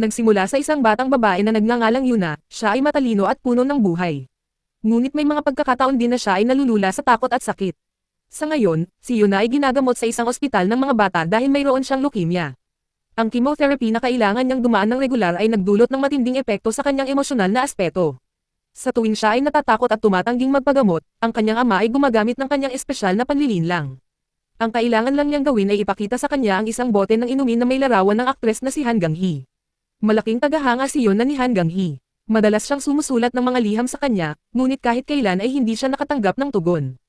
Nagsimula sa isang batang babae na nagngangalang Yuna, siya ay matalino at puno ng buhay. Ngunit may mga pagkakataon din na siya ay nalulula sa takot at sakit. Sa ngayon, si Yuna ay ginagamot sa isang ospital ng mga bata dahil mayroon siyang leukemia. Ang chemotherapy na kailangan niyang dumaan ng regular ay nagdulot ng matinding epekto sa kanyang emosyonal na aspeto. Sa tuwing siya ay natatakot at tumatangging magpagamot, ang kanyang ama ay gumagamit ng kanyang espesyal na panlilinlang. Ang kailangan lang niyang gawin ay ipakita sa kanya ang isang bote ng inumin na may larawan ng aktres na si Han Gang-hee. Malaking tagahanga si Yuna ni Han Gang-hee. Madalas siyang sumusulat ng mga liham sa kanya, ngunit kahit kailan ay hindi siya nakatanggap ng tugon.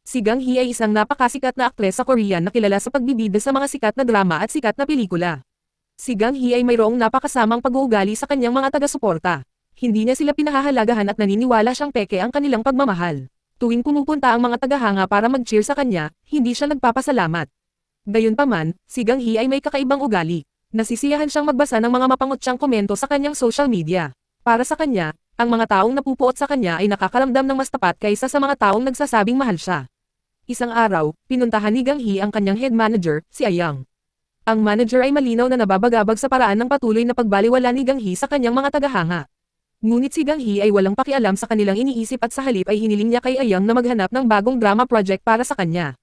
Si Gang-hee ay isang napakasikat na aktres sa Korea na kilala sa pagbibida sa mga sikat na drama at sikat na pelikula. Si Gang-hee ay mayroong napakasamang pag-uugali sa kanyang mga taga-suporta. Hindi niya sila pinahahalagahan at naniniwala siyang peke ang kanilang pagmamahal. Tuwing pumupunta ang mga tagahanga para mag-cheer sa kanya, hindi siya nagpapasalamat. Gayunpaman, si Gang-hee ay may kakaibang ugali. Nasisiyahan siyang magbasa ng mga mapangutsyang komento sa kanyang social media. Para sa kanya, ang mga taong napupuot sa kanya ay nakakaramdam ng mas tapat kaysa sa mga taong nagsasabing mahal siya. Isang araw, pinuntahan ni Gang-hee ang kanyang head manager, si Ayang. Ang manager ay malinaw na nababagabag sa paraan ng patuloy na pagbaliwala ni Gang-hee sa kanyang mga tagahanga. Ngunit si Gang-hee ay walang pakialam sa kanilang iniisip at sa halip ay hiniling niya kay Ayang na maghanap ng bagong drama project para sa kanya.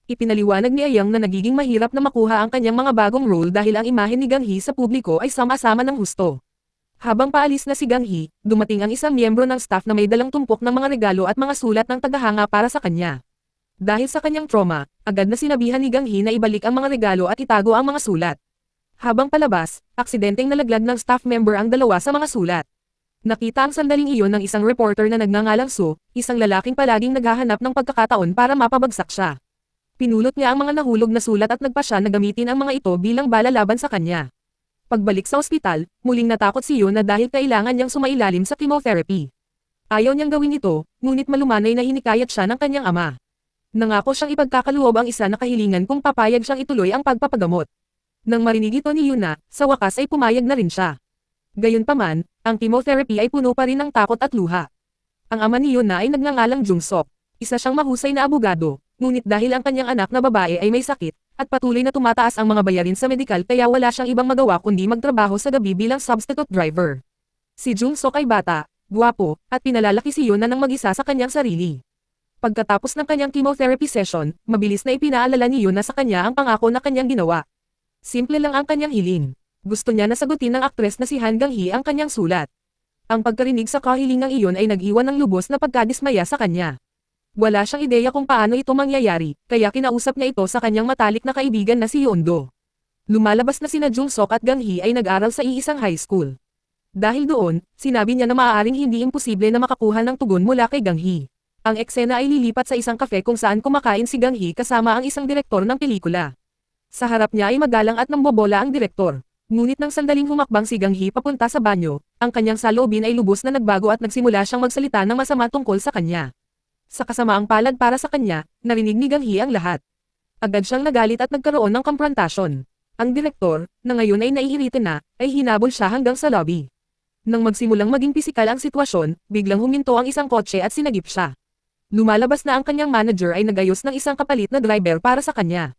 Ipinaliwanag ni Ayang na nagiging mahirap na makuha ang kanyang mga bagong role dahil ang imahe ni Gang-hee sa publiko ay sama-sama ng husto. Habang paalis na si Gang-hee, dumating ang isang miyembro ng staff na may dalang tumpok ng mga regalo at mga sulat ng tagahanga para sa kanya. Dahil sa kanyang trauma, agad na sinabihan ni Gang-hee na ibalik ang mga regalo at itago ang mga sulat. Habang palabas, aksidenteng nalaglag ng staff member ang dalawa sa mga sulat. Nakita ang sandaling iyon ng isang reporter na nagngangalang Soo, isang lalaking palaging naghahanap ng pagkakataon para mapabagsak siya. Pinulot niya ang mga nahulog na sulat at nagpasya na gamitin ang mga ito bilang bala laban sa kanya. Pagbalik sa ospital, muling natakot si Yuna dahil kailangan niyang sumailalim sa chemotherapy. Ayaw niyang gawin ito, ngunit malumanay na hinikayat siya ng kanyang ama. Nangako siyang ipagkakaloob ang isa na kahilingan kung papayag siyang ituloy ang pagpapagamot. Nang marinig ito ni Yuna, sa wakas ay pumayag na rin siya. Gayunpaman, ang chemotherapy ay puno pa rin ng takot at luha. Ang ama ni Yuna ay nagngangalang Jung Sok, isa siyang mahusay na abogado. Ngunit dahil ang kanyang anak na babae ay may sakit, at patuloy na tumataas ang mga bayarin sa medikal kaya wala siyang ibang magawa kundi magtrabaho sa gabi bilang substitute driver. Si Jung Sok ay bata, guwapo, at pinalalaki si Yuna ng mag-isa sa kanyang sarili. Pagkatapos ng kanyang chemotherapy session, mabilis na ipinaalala ni Yuna sa kanya ang pangako na kanyang ginawa. Simple lang ang kanyang hiling. Gusto niya na sagutin ng aktres na si Han Gang-hee ang kanyang sulat. Ang pagkarinig sa kahilingang iyon ay nag-iwan ng lubos na pagkadismaya sa kanya. Wala siyang ideya kung paano ito mangyayari, kaya kinausap niya ito sa kanyang matalik na kaibigan na si Yeondo. Lumalabas na sina Jung Sok at Gang-hee ay nag-aral sa iisang high school. Dahil doon, sinabi niya na maaaring hindi imposible na makakuha ng tugon mula kay Gang-hee. Ang eksena ay lilipat sa isang cafe kung saan kumakain si Gang-hee kasama ang isang direktor ng pelikula. Sa harap niya ay magalang at nambobola ang direktor. Ngunit nang sandaling humakbang si Gang-hee papunta sa banyo, ang kanyang saloobin ay lubos na nagbago at nagsimula siyang magsalita ng masama tungkol sa kanya. Sa kasamaang palad para sa kanya, narinig ni Gang-hee ang lahat. Agad siyang nagalit at nagkaroon ng komprontasyon. Ang direktor, na ngayon ay naiirita na, ay hinabol siya hanggang sa lobby. Nang magsimulang maging pisikal ang sitwasyon, biglang huminto ang isang kotse at sinagip siya. Lumalabas na ang kanyang manager ay nagayos ng isang kapalit na driver para sa kanya.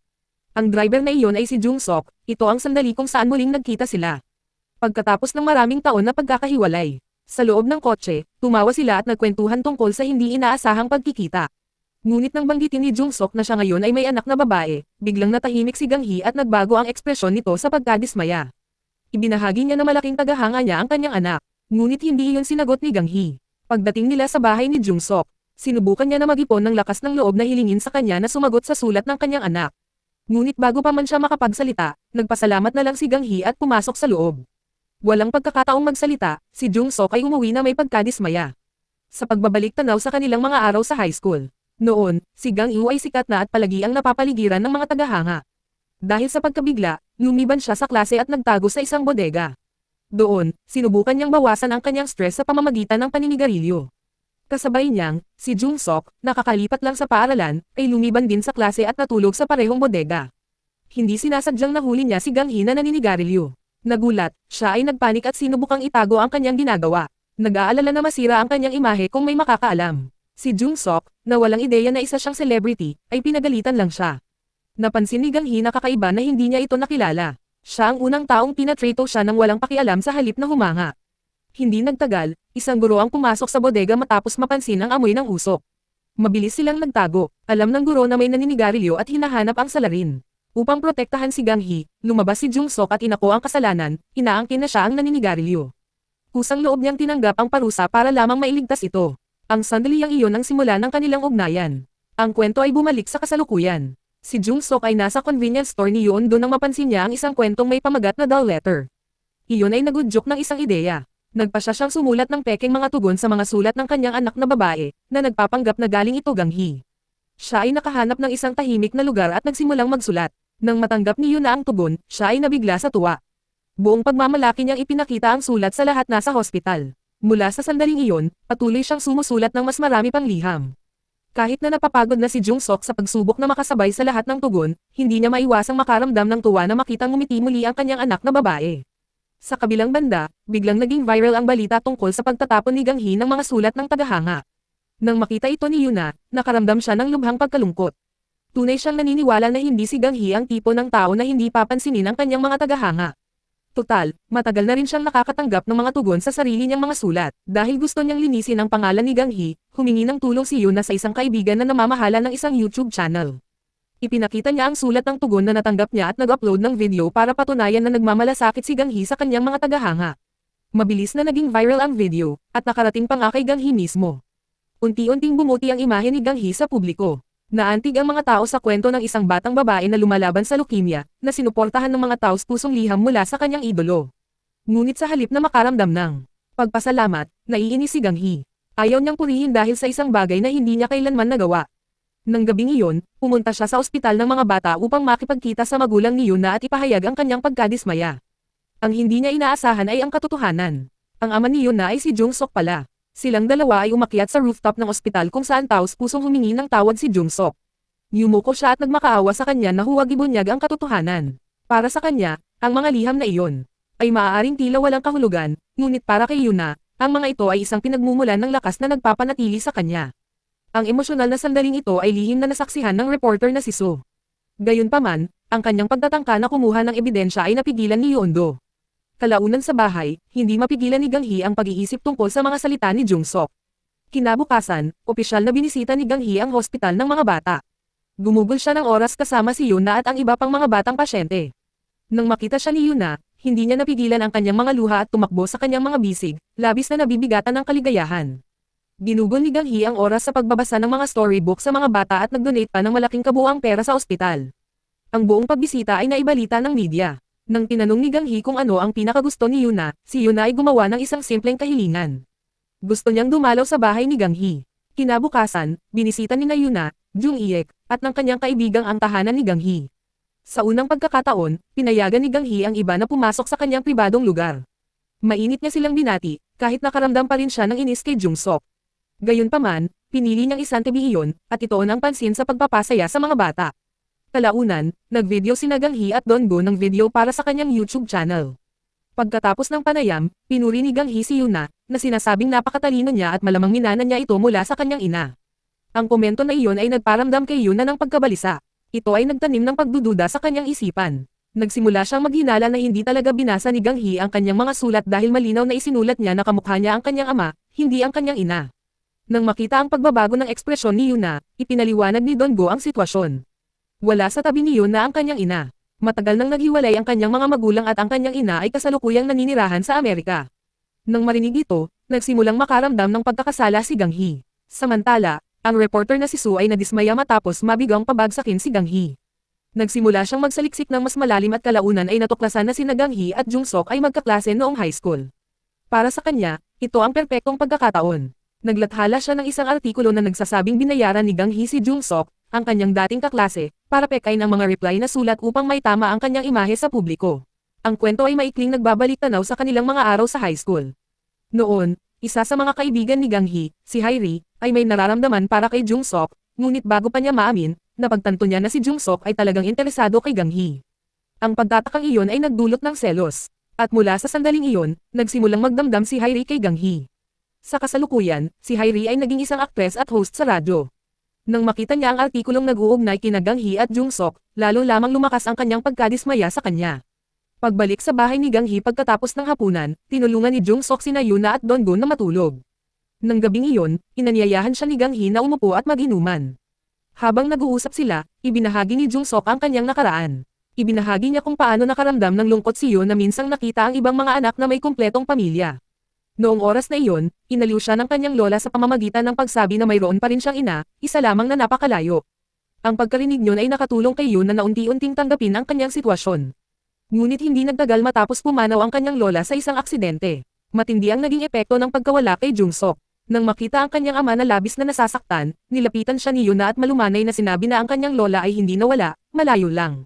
Ang driver na iyon ay si Jung Sok, ito ang sandali kung saan muling nagkita sila. Pagkatapos ng maraming taon na pagkakahiwalay. Sa loob ng kotse, tumawa sila at nagkwentuhan tungkol sa hindi inaasahang pagkikita. Ngunit nang banggitin ni Jung Sok na siya ngayon ay may anak na babae, biglang natahimik si Gang-hee at nagbago ang ekspresyon nito sa pagkadismaya. Ibinahagi niya na malaking tagahanga niya ang kanyang anak, ngunit hindi iyon sinagot ni Gang-hee. Pagdating nila sa bahay ni Jung Sok, sinubukan niya na mag-ipon ng lakas ng loob na hilingin sa kanya na sumagot sa sulat ng kanyang anak. Ngunit bago pa man siya makapagsalita, nagpasalamat na lang si Gang-hee at pumasok sa loob. Walang pagkakataong magsalita, si Jung Sok ay umuwi na may pagkadismaya. Sa pagbabalik tanaw sa kanilang mga araw sa high school. Noon, si Gang-hee ay sikat na at palagi ang napapaligiran ng mga tagahanga. Dahil sa pagkabigla, lumiban siya sa klase at nagtago sa isang bodega. Doon, sinubukan niyang bawasan ang kanyang stress sa pamamagitan ng paninigarilyo. Kasabay niyang, si Jung Sok, nakakalipat lang sa paaralan, ay lumiban din sa klase at natulog sa parehong bodega. Hindi sinasadyang nahuli niya si Gang-hee na naninigarilyo. Nagulat, siya ay nagpanik at sinubukang itago ang kanyang ginagawa. Nag-aalala na masira ang kanyang imahe kung may makakaalam. Si Jung Sok, na walang ideya na isa siyang celebrity, ay pinagalitan lang siya. Napansin ni Gang-hee na kakaiba na hindi niya ito nakilala. Siya ang unang taong pinatrato siya nang walang pakialam sa halip na humanga. Hindi nagtagal, isang guro ang pumasok sa bodega matapos mapansin ang amoy ng usok. Mabilis silang nagtago, alam ng guro na may naninigarilyo at hinahanap ang salarin. Upang protektahan si Gang Hee, lumabas si Jung Sok at inako ang kasalanan, inaangkin na siya ang naninigarilyo. Kusang loob niyang tinanggap ang parusa para lamang mailigtas ito. Ang sandaliang iyon ang simula ng kanilang ugnayan. Ang kwento ay bumalik sa kasalukuyan. Si Jung Sok ay nasa convenience store ni Yoon Do nang mapansin niya ang isang kwentong may pamagat na doll letter. Iyon ay nagudyok ng isang ideya. Nagpasya siyang sumulat ng pekeng mga tugon sa mga sulat ng kanyang anak na babae, na nagpapanggap na galing ito Gang Hee. Siya ay nakahanap ng isang tahimik na lugar at nagsimulang magsulat. Nang matanggap ni Yoon na ang tugon, siya ay nabigla sa tuwa. Buong pagmamalaki niyang ipinakita ang sulat sa lahat nasa hospital. Mula sa sandaling iyon, patuloy siyang sumusulat ng mas marami pang liham. Kahit na napapagod na si Jung Sok sa pagsubok na makasabay sa lahat ng tugon, hindi niya maiwasang makaramdam ng tuwa na makitang ngumiti muli ang kanyang anak na babae. Sa kabilang banda, biglang naging viral ang balita tungkol sa pagtatapon ni Gang Hee ng mga sulat ng tagahanga. Nang makita ito ni Yuna, nakaramdam siya ng lubhang pagkalungkot. Tunay siyang naniniwala na hindi si Gang Hee ang tipo ng tao na hindi papansinin ang kanyang mga tagahanga. Total, matagal na rin siyang nakakatanggap ng mga tugon sa sarili niyang mga sulat. Dahil gusto niyang linisin ang pangalan ni Gang Hee, humingi ng tulong si Yuna sa isang kaibigan na namamahala ng isang YouTube channel. Ipinakita niya ang sulat ng tugon na natanggap niya at nag-upload ng video para patunayan na nagmamalasakit si Gang Hee sa kanyang mga tagahanga. Mabilis na naging viral ang video, at nakarating pa nga kay Gang Hee mismo. Unti-unting bumuti ang imahe ni Gang Hee sa publiko. Naantig ang mga tao sa kwento ng isang batang babae na lumalaban sa leukemia, na sinuportahan ng mga taos pusong liham mula sa kanyang idolo. Ngunit sa halip na makaramdam ng pagpasalamat, naiinis si Gang Hee. Ayaw niyang purihin dahil sa isang bagay na hindi niya kailanman nagawa. Nang gabing iyon, pumunta siya sa ospital ng mga bata upang makipagkita sa magulang ni Yuna at ipahayag ang kanyang pagkadismaya. Ang hindi niya inaasahan ay ang katotohanan. Ang ama ni Yuna ay si Jung Sok pala. Silang dalawa ay umakyat sa rooftop ng ospital kung saan taos pusong humingi ng tawad si Jung Sok. Yumuko siya at nagmakaawa sa kanya na huwag ibunyag ang katotohanan. Para sa kanya, ang mga liham na iyon ay maaaring tila walang kahulugan, ngunit para kay Yuna, ang mga ito ay isang pinagmumulan ng lakas na nagpapanatili sa kanya. Ang emosyonal na sandaling ito ay lihim na nasaksihan ng reporter na si So. Gayunpaman, ang kanyang pagtatangka na kumuha ng ebidensya ay napigilan ni Yoon Do. Kalaunan sa bahay, hindi mapigilan ni Gang Hee ang pag-iisip tungkol sa mga salita ni Jung Sok. Kinabukasan, opisyal na binisita ni Gang Hee ang hospital ng mga bata. Gumugol siya ng oras kasama si Yuna at ang iba pang mga batang pasyente. Nang makita siya ni Yuna, hindi niya napigilan ang kanyang mga luha at tumakbo sa kanyang mga bisig, labis na nabibigatan ng kaligayahan. Ginugol ni Gang Hee ang oras sa pagbabasa ng mga storybook sa mga bata at nag-donate pa ng malaking kabuuang pera sa ospital. Ang buong pagbisita ay naibalita ng media. Nang tinanong ni Gang Hee kung ano ang pinakagusto ni Yuna, si Yuna ay gumawa ng isang simpleng kahilingan. Gusto niyang dumalaw sa bahay ni Gang Hee. Kinabukasan, binisita ni na Yuna, Jung Iek, at ng kanyang kaibigang ang tahanan ni Gang Hee. Sa unang pagkakataon, pinayagan ni Gang Hee ang iba na pumasok sa kanyang pribadong lugar. Mainit niya silang binati, kahit nakaramdam pa rin siya ng inis kay Jung Sok. Gayunpaman, pinili niyang isantabi iyon, at itoon ang pansin sa pagpapasaya sa mga bata. Kalaunan, nag-video sina Gang Hee at Don Go ng video para sa kanyang YouTube channel. Pagkatapos ng panayam, pinuri ni Gang Hee si Yuna, na sinasabing napakatalino niya at malamang minana niya ito mula sa kanyang ina. Ang komento na iyon ay nagparamdam kay Yuna ng pagkabalisa. Ito ay nagtanim ng pagdududa sa kanyang isipan. Nagsimula siyang maghinala na hindi talaga binasa ni Gang Hee ang kanyang mga sulat dahil malinaw na isinulat niya na kamukha niya ang kanyang ama, hindi ang kanyang ina. Nang makita ang pagbabago ng ekspresyon ni Yuna, ipinaliwanag ni Don Go ang sitwasyon. Wala sa tabi ni Yuna ang kanyang ina. Matagal nang naghiwalay ang kanyang mga magulang at ang kanyang ina ay kasalukuyang naninirahan sa Amerika. Nang marinig ito, nagsimulang makaramdam ng pagkakasala si Gang Hee. Samantala, ang reporter na si Su ay nadismaya matapos mabigang pabagsakin si Gang Hee. Nagsimula siyang magsaliksik ng mas malalim at kalaunan ay natuklasan na sina Gang Hee at Jung Sok ay magkaklase noong high school. Para sa kanya, ito ang perpektong pagkakataon. Naglathala siya ng isang artikulo na nagsasabing binayaran ni Gang Hee si Jung Sok, ang kanyang dating kaklase, para pekain ang mga reply na sulat upang may tama ang kanyang imahe sa publiko. Ang kwento ay maikling nagbabalik tanaw sa kanilang mga araw sa high school. Noon, isa sa mga kaibigan ni Gang Hee, si Hairi, ay may nararamdaman para kay Jung Sok, ngunit bago pa niya maamin, napagtanto niya na si Jung Sok ay talagang interesado kay Gang Hee. Ang pagtatakang iyon ay nagdulot ng selos, at mula sa sandaling iyon, nagsimulang magdamdam si Hairi kay Gang Hee. Sa kasalukuyan, si Hairi ay naging isang aktres at host sa radyo. Nang makita niya ang artikulong nag-uugnay kina Gang Hee at Jung Sok, lalo lamang lumakas ang kanyang pagkadismaya sa kanya. Pagbalik sa bahay ni Gang Hee pagkatapos ng hapunan, tinulungan ni Jung Sok sina Yuna at Donggun na matulog. Nang gabing iyon, inanyayahan siya ni Gang Hee na umupo at mag-inuman. Habang nag-uusap sila, ibinahagi ni Jung Sok ang kanyang nakaraan. Ibinahagi niya kung paano nakaramdam ng lungkot si Yoon na minsang nakita ang ibang mga anak na may kumpletong pamilya. Noong oras na iyon, inaliw siya ng kanyang lola sa pamamagitan ng pagsabi na mayroon pa rin siyang ina, isa lamang na napakalayo. Ang pagkarinig niyon ay nakatulong kay Yoon na naunti-unting tanggapin ang kanyang sitwasyon. Ngunit hindi nagtagal matapos pumanaw ang kanyang lola sa isang aksidente. Matindi ang naging epekto ng pagkawala kay Jung Sok. Nang makita ang kanyang ama na labis na nasasaktan, nilapitan siya ni Yuna at malumanay na sinabi na ang kanyang lola ay hindi nawala, malayo lang.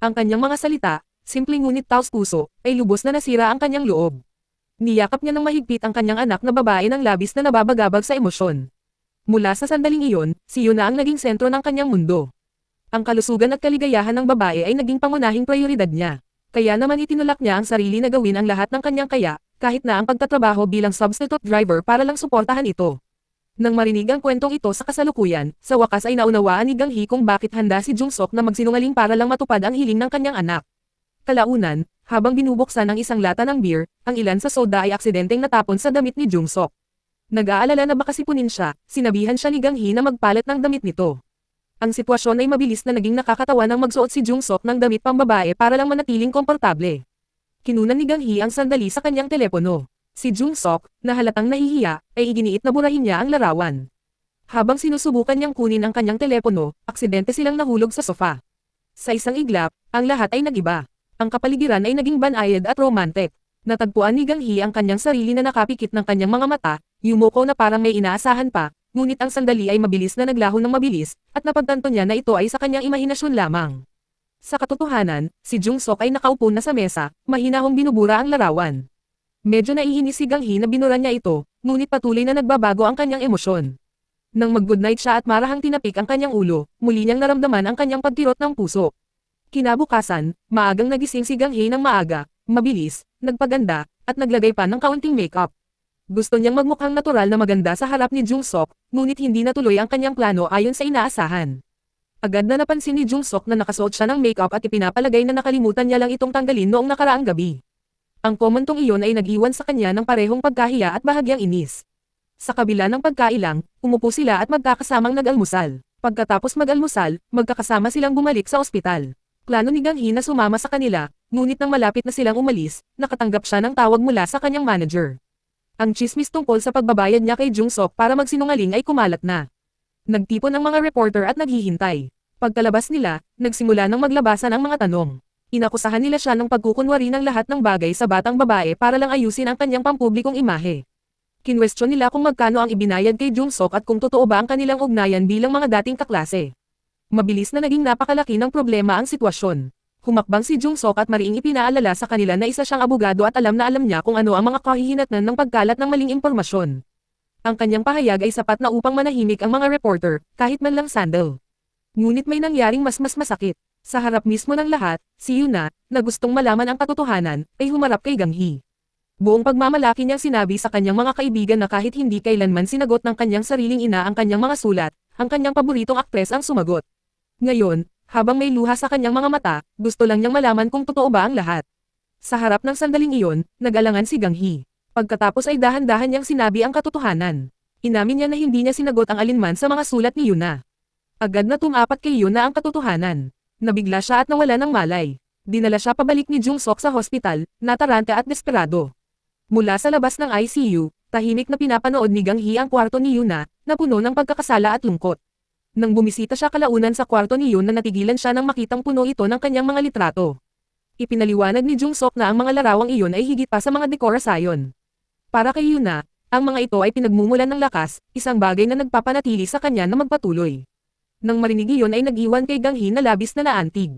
Ang kanyang mga salita, simple ngunit taos puso, ay lubos na nasira ang kanyang loob. Niyakap niya ng mahigpit ang kanyang anak na babae ng labis na nababagabag sa emosyon. Mula sa sandaling iyon, si Yuna ang naging sentro ng kanyang mundo. Ang kalusugan at kaligayahan ng babae ay naging pangunahing prioridad niya. Kaya naman itinulak niya ang sarili na gawin ang lahat ng kanyang kaya, kahit na ang pagtatrabaho bilang substitute driver para lang suportahan ito. Nang marinig ang kwentong ito sa kasalukuyan, sa wakas ay naunawaan ni Gang Hee kung bakit handa si Jung Sok na magsinungaling para lang matupad ang hiling ng kanyang anak. Kalaunan, habang binubuksan ang isang lata ng beer, ang ilan sa soda ay aksidenteng natapon sa damit ni Jung Sok. Nag-aalala na baka sipunin siya, sinabihan siya ni Gang Hee na magpalit ng damit nito. Ang sitwasyon ay mabilis na naging nakakatawa nang magsuot si Jung Sok ng damit pambabae para lang manatiling komportable. Kinunan ni Gang Hee ang sandali sa kanyang telepono. Si Jung Sok, na halatang nahihiya, ay iginiit na burahin niya ang larawan. Habang sinusubukan niyang kunin ang kanyang telepono, aksidente silang nahulog sa sofa. Sa isang iglap, ang lahat ay nagiba. Ang kapaligiran ay naging banayad at romantic. Natagpuan ni Gang Hee ang kanyang sarili na nakapikit ng kanyang mga mata, yumuko na parang may inaasahan pa, ngunit ang sandali ay mabilis na naglaho ng mabilis, at napagtanto niya na ito ay sa kanyang imahinasyon lamang. Sa katotohanan, si Jung Sok ay nakaupo na sa mesa, mahinahong binubura ang larawan. Medyo naiinis si Gang Hee na binura niya ito, ngunit patuloy na nagbabago ang kanyang emosyon. Nang mag-goodnight siya at marahang tinapik ang kanyang ulo, muli niyang naramdaman ang kanyang pagkirot ng puso. Kinabukasan, maagang nagising si Gang Hee ng maaga, mabilis, nagpaganda, at naglagay pa ng kaunting makeup. Gusto niyang magmukhang natural na maganda sa harap ni Jung Sok, ngunit hindi natuloy ang kanyang plano ayon sa inaasahan. Agad na napansin ni Jung Sok na nakasuot siya ng makeup at ipinapalagay na nakalimutan niya lang itong tanggalin noong nakaraang gabi. Ang komentong iyon ay nag-iwan sa kanya ng parehong pagkahiya at bahagyang inis. Sa kabila ng pagkailang, umupo sila at magkakasamang nag-almusal. Pagkatapos mag-almusal, magkakasama silang bumalik sa ospital. Plano ni Gang Hee na sumama sa kanila, ngunit nang malapit na silang umalis, nakatanggap siya ng tawag mula sa kanyang manager. Ang chismis tungkol sa pagbabayad niya kay Jung Sok para magsinungaling ay kumalat na. Nagtipon ang mga reporter at naghihintay. Pagkalabas nila, nagsimula ng maglabasan ang mga tanong. Inakusahan nila siya ng pagkukunwari ng lahat ng bagay sa batang babae para lang ayusin ang kanyang pampublikong imahe. Kinwestiyon nila kung magkano ang ibinayad kay Jung Sok at kung totoo ba ang kanilang ugnayan bilang mga dating kaklase. Mabilis na naging napakalaki ng problema ang sitwasyon. Humakbang si Jung Sok at mariing ipinaalala sa kanila na isa siyang abogado at alam na alam niya kung ano ang mga kahihinatnan ng pagkalat ng maling impormasyon. Ang kanyang pahayag ay sapat na upang manahimik ang mga reporter, kahit man lang sandal. Ngunit may nangyaring mas masakit. Sa harap mismo ng lahat, si Yuna, na gustong malaman ang katotohanan, ay humarap kay Gang Hee. Buong pagmamalaki niyang sinabi sa kanyang mga kaibigan na kahit hindi kailanman sinagot ng kanyang sariling ina ang kanyang mga sulat, ang kanyang paboritong aktres ang sumagot. Ngayon, habang may luha sa kanyang mga mata, gusto lang niyang malaman kung totoo ba ang lahat. Sa harap ng sandaling iyon, nag-alangan si Gang Hee. Pagkatapos ay dahan-dahan niyang sinabi ang katotohanan. Inamin niya na hindi niya sinagot ang alinman sa mga sulat ni Yuna. Agad na tumapat kay Yuna ang katotohanan. Nabigla siya at nawala ng malay. Dinala siya pabalik ni Jung Sok sa hospital, nataranta at desperado. Mula sa labas ng ICU, tahimik na pinapanood ni Gang Hee ang kwarto ni Yuna, na puno ng pagkakasala at lungkot. Nang bumisita siya kalaunan sa kwarto ni Yuna natigilan siya nang makitang puno ito ng kanyang mga litrato. Ipinaliwanag ni Jung Sok na ang mga larawang iyon ay higit pa sa mga dekorasyon. Para kay Yuna, ang mga ito ay pinagmumulan ng lakas, isang bagay na nagpapanatili sa kanya na magpatuloy. Nang marinig iyon ay nag-iwan kay Gang Hee na labis na naantig.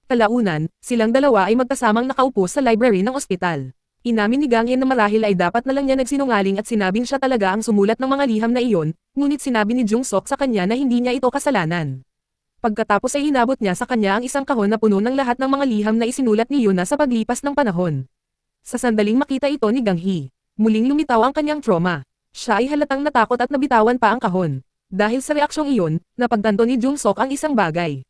Kalaunan, silang dalawa ay magkasamang nakaupo sa library ng ospital. Inamin ni Gang Hee na marahil ay dapat na lang niya nagsinungaling at sinabing siya talaga ang sumulat ng mga liham na iyon, ngunit sinabi ni Jung Sok sa kanya na hindi niya ito kasalanan. Pagkatapos ay hinabot niya sa kanya ang isang kahon na puno ng lahat ng mga liham na isinulat ni Yuna sa paglipas ng panahon. Sa sandaling makita ito ni Gang Hee, muling lumitaw ang kanyang trauma. Siya ay halatang natakot at nabitawan pa ang kahon. Dahil sa reaksyong iyon, napagtanto ni Jung Sok ang isang bagay.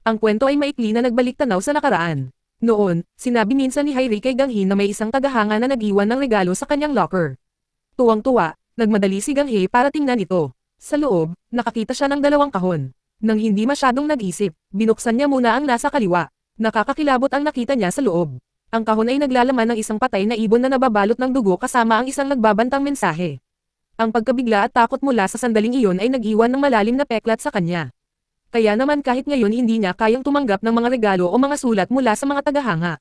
Ang kwento ay maikli na nagbalik tanaw sa nakaraan. Noon, sinabi minsan ni Hairi kay Gang Hee na may isang tagahanga na nag-iwan ng regalo sa kanyang locker. Tuwang-tuwa, nagmadali si Gang Hee para tingnan ito. Sa loob, nakakita siya ng dalawang kahon. Nang hindi masyadong nag-isip, binuksan niya muna ang nasa kaliwa. Nakakakilabot ang nakita niya sa loob. Ang kahon ay naglalaman ng isang patay na ibon na nababalot ng dugo kasama ang isang nagbabantang mensahe. Ang pagkabigla at takot mula sa sandaling iyon ay nag-iwan ng malalim na peklat sa kanya. Kaya naman kahit ngayon hindi niya kayang tumanggap ng mga regalo o mga sulat mula sa mga tagahanga.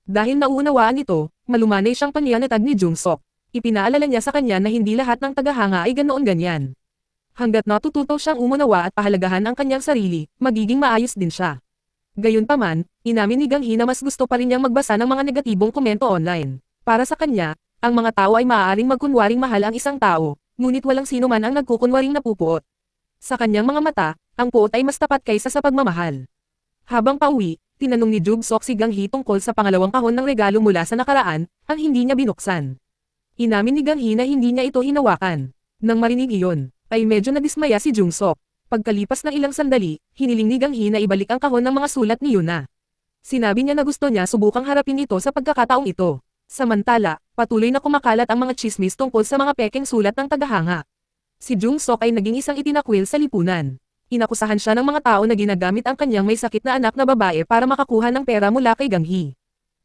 Dahil nauunawaan nito, malumanay siyang panlianatag ni Jung-sok. Ipinaalala niya sa kanya na hindi lahat ng tagahanga ay ganoon ganyan. Hanggat natututo siyang umunawa at pahalagahan ang kanyang sarili, magiging maayos din siya. Gayunpaman, inamin ni Gang Hee na mas gusto pa rin niyang magbasa ng mga negatibong komento online. Para sa kanya, ang mga tao ay maaaring magkunwaring mahal ang isang tao, ngunit walang sino man ang nagkukunwaring napupuot. Sa kanyang mga mata, ang puot ay mas tapat kaysa sa pagmamahal. Habang pauwi, tinanong ni Jung-sok si Gang Hee tungkol sa pangalawang kahon ng regalo mula sa nakaraan, ang hindi niya binuksan. Inamin ni Gang Hee na hindi niya ito hinawakan. Nang marinig iyon, ay medyo nadismaya si Jung-sok. Pagkalipas ng ilang sandali, hiniling ni Gang Hee na ibalik ang kahon ng mga sulat ni Yuna. Sinabi niya na gusto niya subukang harapin ito sa pagkakataong ito. Samantala, patuloy na kumakalat ang mga chismis tungkol sa mga pekeng sulat ng tagahanga. Si Jung-sok ay naging isang itinakwil sa lipunan. Inakusahan siya ng mga tao na ginagamit ang kanyang may sakit na anak na babae para makakuha ng pera mula kay Gang Hee.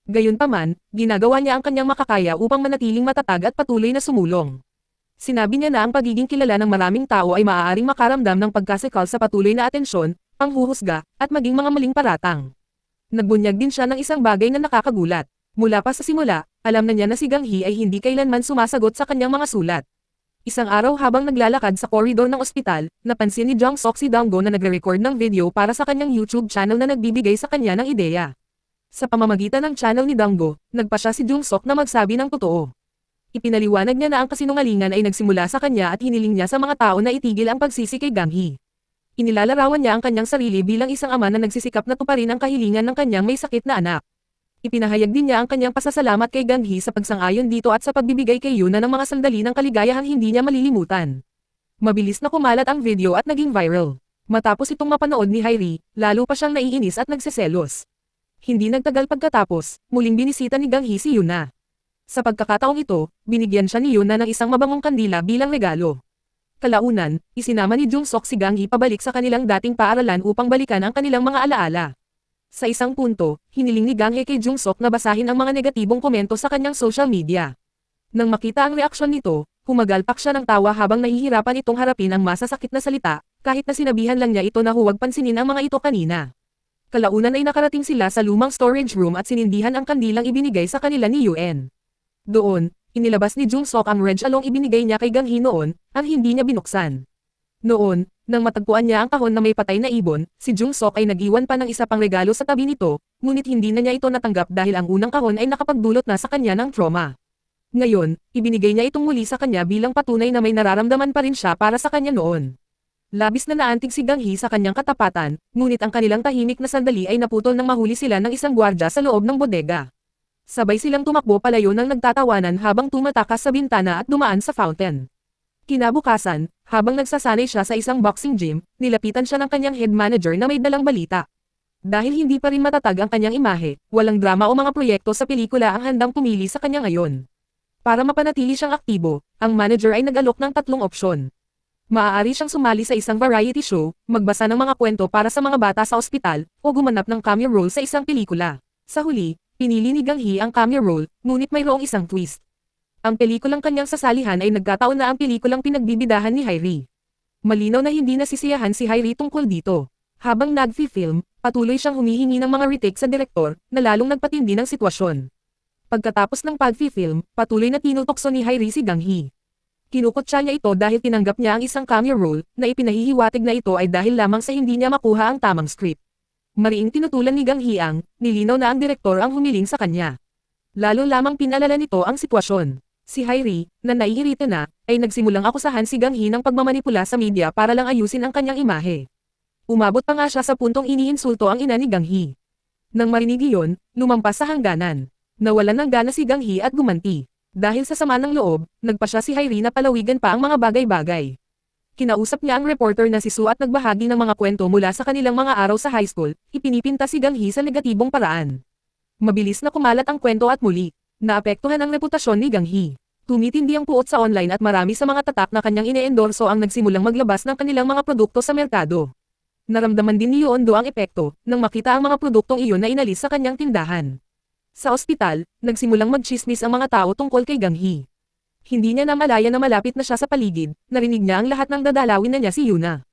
Gayunpaman, ginagawa niya ang kanyang makakaya upang manatiling matatag at patuloy na sumulong. Sinabi niya na ang pagiging kilala ng maraming tao ay maaaring makaramdam ng pagkasikal sa patuloy na atensyon, panghuhusga, at maging mga maling paratang. Nagbunyag din siya ng isang bagay na nakakagulat. Mula pa sa simula, alam na niya na si Gang Hee ay hindi kailanman sumasagot sa kanyang mga sulat. Isang araw habang naglalakad sa koridor ng ospital, napansin ni Jung-sok si Donggo na nagre-record ng video para sa kanyang YouTube channel na nagbibigay sa kanya ng ideya. Sa pamamagitan ng channel ni Donggo, nagpa siya si Jung-sok na magsabi ng totoo. Ipinaliwanag niya na ang kasinungalingan ay nagsimula sa kanya at hiniling niya sa mga tao na itigil ang pagsisi kay Gang Hee. Inilalarawan niya ang kanyang sarili bilang isang ama na nagsisikap na tuparin ang kahilingan ng kanyang may sakit na anak. Ipinahayag din niya ang kanyang pasasalamat kay Gang Hee sa pagsang-ayon dito at sa pagbibigay kay Yuna ng mga sandali ng kaligayahan hindi niya malilimutan. Mabilis na kumalat ang video at naging viral. Matapos itong mapanood ni Hairi, lalo pa siyang naiinis at nagseselos. Hindi nagtagal pagkatapos, muling binisita ni Gang Hee si Yuna. Sa pagkakataong ito, binigyan siya ni Yuna ng isang mabangong kandila bilang regalo. Kalaunan, isinama ni Jung-sok si Gang Hee pabalik sa kanilang dating paaralan upang balikan ang kanilang mga alaala. Sa isang punto, hiniling ni Gang Hee kay Jung-sok na basahin ang mga negatibong komento sa kanyang social media. Nang makita ang reaksyon nito, humagalpak siya ng tawa habang nahihirapan itong harapin ang masasakit na salita, kahit na sinabihan lang niya ito na huwag pansinin ang mga ito kanina. Kalaunan ay nakarating sila sa lumang storage room at sinindihan ang kandilang ibinigay sa kanila ni Yun. Doon, inilabas ni Jung-sok ang red along ibinigay niya kay Gang Hee noon, ang hindi niya binuksan. Noon, nang matagpuan niya ang kahon na may patay na ibon, si Jung-sok ay nag-iwan pa ng isa pang regalo sa tabi nito, ngunit hindi na niya ito natanggap dahil ang unang kahon ay nakapagdulot na sa kanya ng trauma. Ngayon, ibinigay niya itong muli sa kanya bilang patunay na may nararamdaman pa rin siya para sa kanya noon. Labis na naantig si Gang Hee sa kanyang katapatan, ngunit ang kanilang tahimik na sandali ay naputol nang mahuli sila ng isang gwardya sa loob ng bodega. Sabay silang tumakbo palayo ng nagtatawanan habang tumatakas sa bintana at dumaan sa fountain. Kinabukasan, habang nagsasanay siya sa isang boxing gym, nilapitan siya ng kanyang head manager na may dalang balita. Dahil hindi pa rin matatag ang kanyang imahe, walang drama o mga proyekto sa pelikula ang handang pumili sa kanya ngayon. Para mapanatili siyang aktibo, ang manager ay nag-alok ng 3 opsyon. Maaari siyang sumali sa isang variety show, magbasa ng mga kwento para sa mga bata sa ospital, o gumanap ng cameo role sa isang pelikula. Sa huli, pinili ni Gang Hee ang cameo role, ngunit mayroong isang twist. Ang pelikulang kanyang sasalihan ay nagkataon na ang pelikulang pinagbibidahan ni Hairi. Malinaw na hindi nasisiyahan si Hairi tungkol dito. Habang nag-film, patuloy siyang humihingi ng mga retake sa direktor, na lalong nagpatindi ng sitwasyon. Pagkatapos ng pag-film, patuloy na tinutokso ni Hairi si Gang Hee. Kinukutya niya ito dahil tinanggap niya ang isang cameo role, na ipinahihiwatig na ito ay dahil lamang sa hindi niya makuha ang tamang script. Mariing tinutulan ni Gang Hee nilinaw na ang direktor ang humiling sa kanya. Lalo lamang pinalala nito ang sitwasyon. Si Hairi, na naiirita na, ay nagsimulang akusahan si Gang Hee ng pagmamanipula sa media para lang ayusin ang kanyang imahe. Umabot pa nga siya sa puntong iniinsulto ang ina ni Gang Hee. Nang marinig iyon, lumampas sa hangganan. Nawalan ng gana si Gang Hee at gumanti. Dahil sa sama ng loob, nagpa siya si Hairi na palawigan pa ang mga bagay-bagay. Kinausap niya ang reporter na si Su at nagbahagi ng mga kwento mula sa kanilang mga araw sa high school, ipinipinta si Gang Hee sa negatibong paraan. Mabilis na kumalat ang kwento at muli, naapektuhan ang reputasyon ni Gang Hee. Tumitindi ang puot sa online at marami sa mga tatak na kanyang ine-endorso ang nagsimulang maglabas ng kanilang mga produkto sa merkado. Naramdaman din ni Yoon-do ang epekto nang makita ang mga produktong iyon na inalis sa kanyang tindahan. Sa ospital, nagsimulang magchismis ang mga tao tungkol kay Gang Hee. Hindi niya namalaya na malapit na siya sa paligid, narinig niya ang lahat ng dadalawin na niya si Yuna.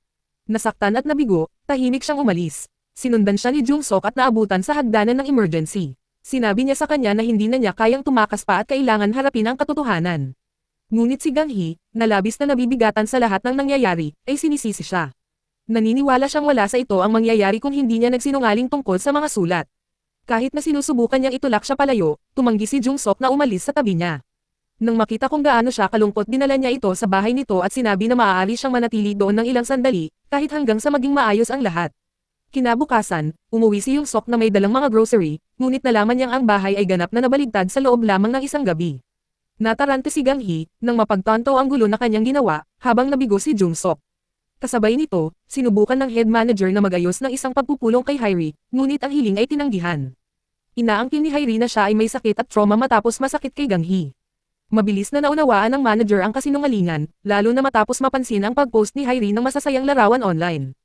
Nasaktan at nabigo, tahimik siyang umalis. Sinundan siya ni Jung Sok at naabutan sa hagdanan ng emergency. Sinabi niya sa kanya na hindi na niya kayang tumakas pa at kailangan harapin ang katotohanan. Ngunit si Gang Hee, na labis na nabibigatan sa lahat ng nangyayari, ay sinisisi siya. Naniniwala siyang wala sa ito ang mangyayari kung hindi niya nagsinungaling tungkol sa mga sulat. Kahit na sinusubukan niyang itulak siya palayo, tumanggi si Jung Sok na umalis sa tabi niya. Nang makita kung gaano siya kalungkot, dinala niya ito sa bahay nito at sinabi na maaari siyang manatili doon ng ilang sandali, kahit hanggang sa maging maayos ang lahat. Kinabukasan, umuwi si Jung Sok na may dalang mga grocery, ngunit nalaman niyang ang bahay ay ganap na nabaligtad sa loob lamang ng isang gabi. Natarante si Gang Hee, nang mapagtanto ang gulo na kanyang ginawa, habang nabigo si Jung Sok. Kasabay nito, sinubukan ng head manager na magayos ng isang pagpupulong kay Hairi, ngunit ang hiling ay tinanggihan. Inaangkin ni Hairi na siya ay may sakit at trauma matapos masakit kay Gang Hee. Mabilis na naunawaan ng manager ang kasinungalingan, lalo na matapos mapansin ang pag-post ni Hairi ng masasayang larawan online.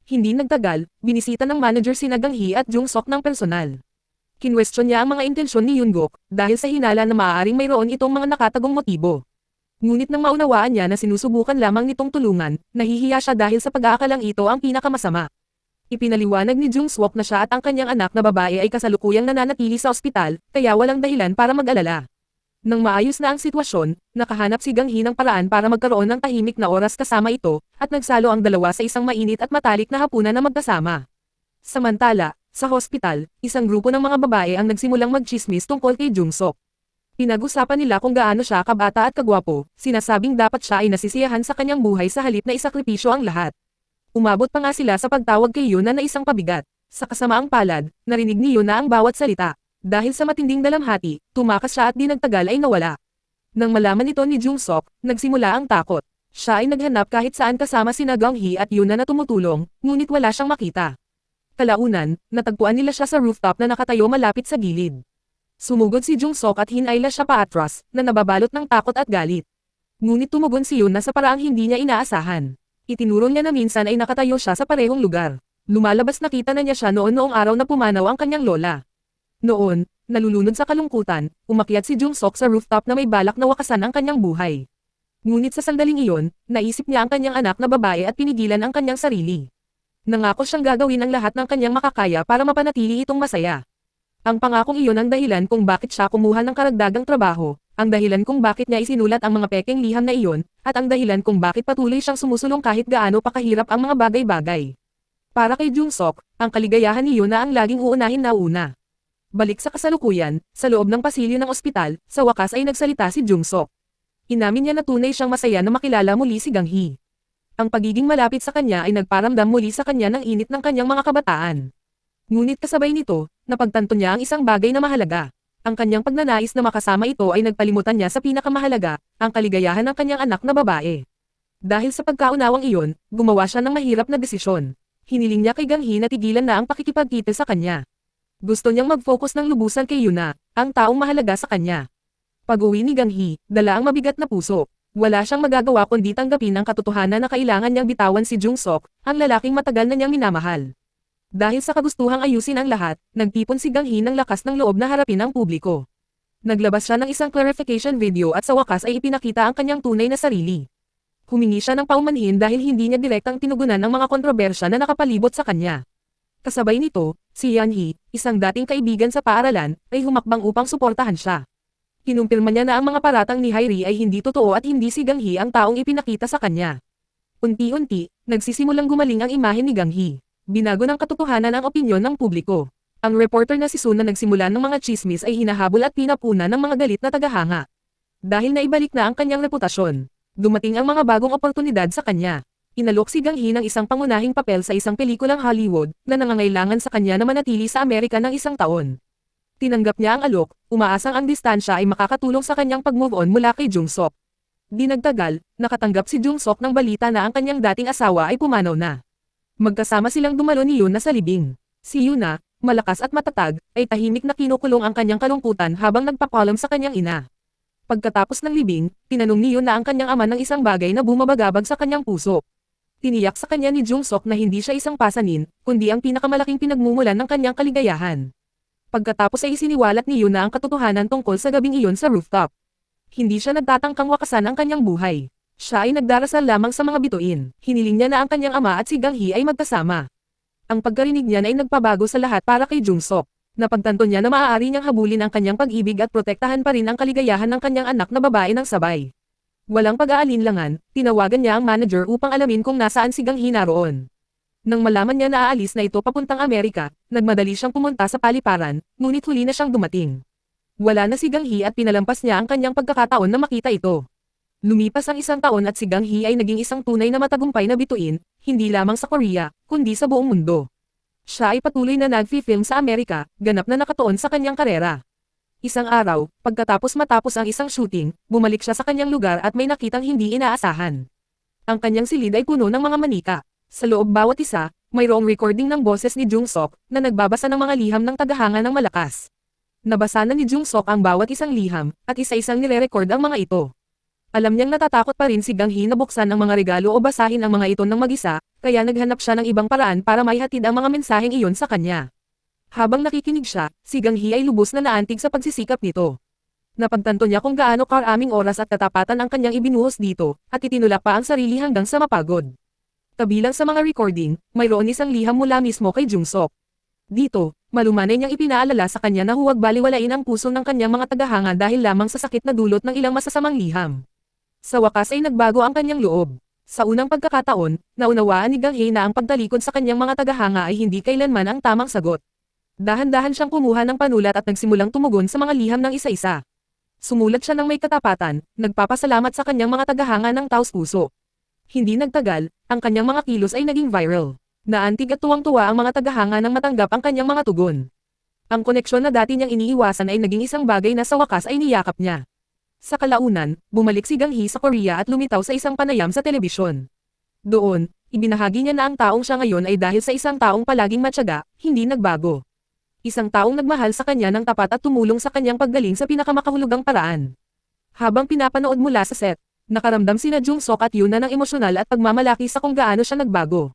Hindi nagtagal, binisita ng manager sina Gang Hee at Jung Sok ng personal. Kinwestiyon niya ang mga intensyon ni Yoon-guk dahil sa hinala na maaaring mayroon itong mga nakatagong motibo. Ngunit nang maunawaan niya na sinusubukan lamang nitong tulungan, nahihiya siya dahil sa pag-aakalang ito ang pinakamasama. Ipinaliwanag ni Jung Sok na siya at ang kanyang anak na babae ay kasalukuyang nananatili sa ospital, kaya walang dahilan para mag-alala. Nang maayos na ang sitwasyon, nakahanap si Gang Hee ng paraan para magkaroon ng tahimik na oras kasama ito, at nagsalo ang dalawa sa isang mainit at matalik na hapunan na magkasama. Samantala, sa hospital, isang grupo ng mga babae ang nagsimulang magchismis tungkol kay Jung Sok. Pinag-usapan nila kung gaano siya kabata at kagwapo, sinasabing dapat siya ay nasisiyahan sa kanyang buhay sa halip na isakripisyo ang lahat. Umabot pa nga sila sa pagtawag kay Yuna na isang pabigat. Sa kasamaang palad, narinig ni Yuna ang bawat salita. Dahil sa matinding dalamhati, tumakas siya at di nagtagal ay nawala. Nang malaman ito ni Jung Sok, nagsimula ang takot. Siya ay naghanap kahit saan kasama sina Gang Hee at Yuna na tumutulong, ngunit wala siyang makita. Kalaunan, natagpuan nila siya sa rooftop na nakatayo malapit sa gilid. Sumugod si Jung Sok at hinayla siya paatras, na nababalot ng takot at galit. Ngunit tumugon si Yuna sa paraang hindi niya inaasahan. Itinuro niya na minsan ay nakatayo siya sa parehong lugar. Lumalabas nakita na niya siya noong araw na pumanaw ang kanyang lola. Noon, nalulunod sa kalungkutan, umakyat si Jung Sok sa rooftop na may balak na wakasan ang kanyang buhay. Ngunit sa sandaling iyon, naisip niya ang kanyang anak na babae at pinigilan ang kanyang sarili. Nangako siyang gagawin ang lahat ng kanyang makakaya para mapanatili itong masaya. Ang pangakong iyon ang dahilan kung bakit siya kumuha ng karagdagang trabaho, ang dahilan kung bakit niya isinulat ang mga pekeng liham na iyon, at ang dahilan kung bakit patuloy siyang sumusulong kahit gaano pa kahirap ang mga bagay-bagay. Para kay Jung Sok, ang kaligayahan ni Yuna ang laging uunahin na una. Balik sa kasalukuyan, sa loob ng pasilyo ng ospital, sa wakas ay nagsalita si Jung Sok. Inamin niya na tunay siyang masaya na makilala muli si Gang Hee. Ang pagiging malapit sa kanya ay nagparamdam muli sa kanya ng init ng kanyang mga kabataan. Ngunit kasabay nito, napagtanto niya ang isang bagay na mahalaga. Ang kanyang pagnanais na makasama ito ay nagpalimutan niya sa pinakamahalaga, ang kaligayahan ng kanyang anak na babae. Dahil sa pagkaunawang iyon, gumawa siya ng mahirap na desisyon. Hiniling niya kay Gang Hee na tigilan na ang pakikipagkita sa kanya. Gusto niyang mag-focus ng lubusan kay Yuna, ang taong mahalaga sa kanya. Pag-uwi ni Gang Hee, dala ang mabigat na puso. Wala siyang magagawa kundi tanggapin ang katotohanan na kailangan niyang bitawan si Jung Sok, ang lalaking matagal na niyang minamahal. Dahil sa kagustuhang ayusin ang lahat, nagtipon si Gang Hee ng lakas ng loob na harapin ang publiko. Naglabas siya ng isang clarification video at sa wakas ay ipinakita ang kanyang tunay na sarili. Humingi siya ng paumanhin dahil hindi niya direktang tinugunan ng mga kontrobersya na nakapalibot sa kanya. Kasabay nito, si Yan Hee, isang dating kaibigan sa paaralan, ay humakbang upang suportahan siya. Kinumpirma niya na ang mga paratang ni Hairi ay hindi totoo at hindi si Gang Hee ang taong ipinakita sa kanya. Unti-unti, nagsisimulang gumaling ang imahe ni Gang Hee. Binago ng katotohanan ang opinyon ng publiko. Ang reporter na si Sun na nagsimula ng mga chismis ay hinahabol at pinapuna ng mga galit na tagahanga. Dahil naibalik na ang kanyang reputasyon, dumating ang mga bagong oportunidad sa kanya. Inalok si Gang Hee ng isang pangunahing papel sa isang pelikulang Hollywood na nangangailangan sa kanya na manatili sa Amerika ng 1 taon. Tinanggap niya ang alok, umaasang ang distansya ay makakatulong sa kanyang pag-move on mula kay Jung Sok. Di nagtagal, nakatanggap si Jung Sok ng balita na ang kanyang dating asawa ay pumanaw na. Magkasama silang dumalo ni Yuna sa libing. Si Yuna, malakas at matatag, ay tahimik na kinukulong ang kanyang kalungkutan habang nagpapaalam sa kanyang ina. Pagkatapos ng libing, tinanong ni Yoon na ang kanyang ama ng isang bagay na bumabagabag sa kanyang puso. Tiniyak sa kanya ni Jung Sok na hindi siya isang pasanin, kundi ang pinakamalaking pinagmumulan ng kanyang kaligayahan. Pagkatapos ay isiniwalat ni Yoon na ang katotohanan tungkol sa gabing iyon sa rooftop. Hindi siya nagtatangkang wakasan ang kanyang buhay. Siya ay nagdarasal lamang sa mga bituin. Hiniling niya na ang kanyang ama at si Gang Hee ay magkasama. Ang pagkarinig niya ay nagpabago sa lahat para kay Jung Sok. Napagtanto niya na maaari niyang habulin ang kanyang pag-ibig at protektahan pa rin ang kaligayahan ng kanyang anak na babae ng sabay. Walang pag-aalinlangan, tinawagan niya ang manager upang alamin kung nasaan si Gang Hee naroon. Nang malaman niya na aalis na ito papuntang Amerika, nagmadali siyang pumunta sa paliparan, ngunit huli na siyang dumating. Wala na si Gang Hee at pinalampas niya ang kanyang pagkakataon na makita ito. Lumipas ang isang taon at si Gang Hee ay naging isang tunay na matagumpay na bituin, hindi lamang sa Korea, kundi sa buong mundo. Siya ay patuloy na nag-film sa Amerika, ganap na nakatuon sa kanyang karera. Isang araw, matapos ang isang shooting, bumalik siya sa kanyang lugar at may nakitang hindi inaasahan. Ang kanyang silid ay puno ng mga manika. Sa loob bawat isa, mayroong recording ng boses ni Jung Sok na nagbabasa ng mga liham ng tagahanga ng malakas. Nabasa na ni Jung Sok ang bawat isang liham, at isa-isang nire-record ang mga ito. Alam niyang natatakot pa rin si Gang Hee na buksan ang mga regalo o basahin ang mga ito ng mag-isa, kaya naghanap siya ng ibang paraan para maihatid ang mga mensaheng iyon sa kanya. Habang nakikinig siya, si Gang Hee ay lubos na naantig sa pagsisikap nito. Napagtanto niya kung gaano karaming oras at katapatan ang kanyang ibinuhos dito, at itinulak pa ang sarili hanggang sa mapagod. Kabilang sa mga recording, mayroon isang liham mula mismo kay Jung Sok. Dito, malumanay niyang ipinaalala sa kanya na huwag baliwalain ang puso ng kanyang mga tagahanga dahil lamang sa sakit na dulot ng ilang masasamang liham. Sa wakas ay nagbago ang kanyang loob. Sa unang pagkakataon, naunawaan ni Gang Hee na ang pagtalikod sa kanyang mga tagahanga ay hindi kailanman ang tamang sagot. Dahan-dahan siyang kumuha ng panulat at nagsimulang tumugon sa mga liham ng isa-isa. Sumulat siya ng may katapatan, nagpapasalamat sa kanyang mga tagahanga ng taos-puso. Hindi nagtagal, ang kanyang mga kilos ay naging viral. Naantig at tuwang-tuwa ang mga tagahanga nang matanggap ang kanyang mga tugon. Ang koneksyon na dati niyang iniiwasan ay naging isang bagay na sa wakas ay niyakap niya. Sa kalaunan, bumalik si Gang Hee sa Korea at lumitaw sa isang panayam sa telebisyon. Doon, ibinahagi niya na ang taong siya ngayon ay dahil sa isang taong palaging matyaga, hindi nagbago. Isang taong nagmahal sa kanya ng tapat at tumulong sa kanyang paggaling sa pinakamakahulugang paraan. Habang pinapanood mula sa set, nakaramdam sina Jung Sok at Yoon na ng emosyonal at pagmamalaki sa kung gaano siya nagbago.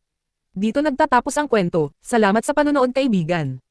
Dito nagtatapos ang kwento. Salamat sa panonood kaibigan.